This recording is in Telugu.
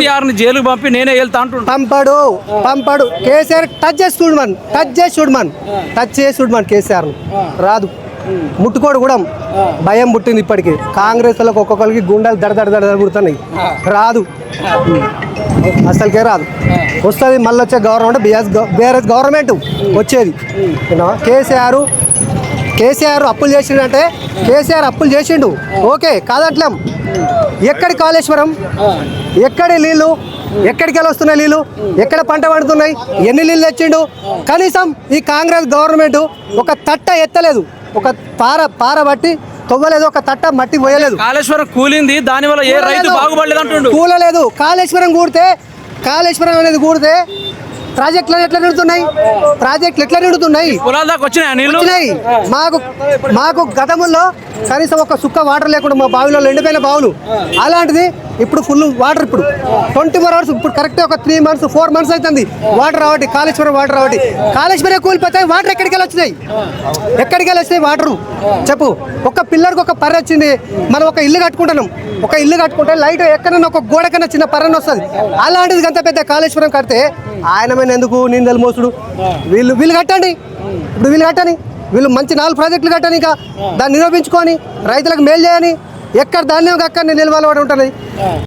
కేసీఆర్ని జైలుకు పంపి నేనే వెళ్తా అంటుండు. పంపడు కేసీఆర్ టచ్ చేసి చూడమని కేసీఆర్ రాదు, ముట్టుకోడు కూడా. భయం పుట్టింది ఇప్పటికి. కాంగ్రెస్ వాళ్ళకి ఒక్కొక్కరికి గుండెలు దడ పుడుతున్నాయి. రాదు, అసలుకే రాదు. వస్తుంది మళ్ళీ వచ్చే గవర్నమెంట్ బీఆర్ఎస్ గవర్నమెంట్ వచ్చేది. కేసీఆర్ అప్పులు చేసిండంటే కేసీఆర్ అప్పులు చేసిండు, ఓకే కాదట్లేం. ఎక్కడి కాళేశ్వరం, ఎక్కడి నీళ్ళు, ఎక్కడికి వెళ్ళి వస్తున్నాయి నీళ్ళు, ఎక్కడ పంట పండుతున్నాయి, ఎన్ని నీళ్ళు తెచ్చిండు? కనీసం ఈ కాంగ్రెస్ గవర్నమెంట్ ఒక తట్ట ఎత్తలేదు, ఒక పార బట్టి తవ్వలేదు, ఒక తట్ట మట్టి పోయలేదు. కాళేశ్వరం కూలింది, దానివల్ల ఏ రైతు బాగుపడలేదు అంటుండు. కూలలేదు. కాళేశ్వరం అనేది కూడితే ప్రాజెక్టులు ఎట్లా నిండుతున్నాయి? పొలాల దాకా వచ్చినాయి నీళ్ళు. మాకు గతంలో కనీసం ఒక సుక్క వాటర్ లేకుండా మా బావిలో ఎండిపోయిన బావులు. అలాంటిది ఇప్పుడు ఫుల్ వాటర్. ఇప్పుడు 24 hours, ఇప్పుడు కరెక్ట్ ఒక 3 months 4 months అవుతుంది వాటర్ రావట్టి, కాళేశ్వరం వాటర్ రావట్టి. కాళేశ్వరం కూలిపోతాయి, వాటర్ ఎక్కడికి వచ్చినాయి వాటరు చెప్పు. ఒక పిల్లర్కి ఒక పర్ర వచ్చింది. మనం ఒక ఇల్లు కట్టుకుంటే లైట్ ఎక్కడన్నా ఒక గోడ కన్నా చిన్న పర్రని వస్తుంది. అలాంటిది అంత పెద్ద కాళేశ్వరం కడితే ఆయన మీద ఎందుకు నిందలు మోసుడు? వీళ్ళు కట్టండి, వీళ్ళు మంచి 4 ప్రాజెక్టులు కట్టని, ఇంకా దాన్ని నిరూపించుకొని రైతులకు మేలు చేయని. ఎక్కడ ధాన్యం అక్కడనే నిల్వలు ఉంటుంది.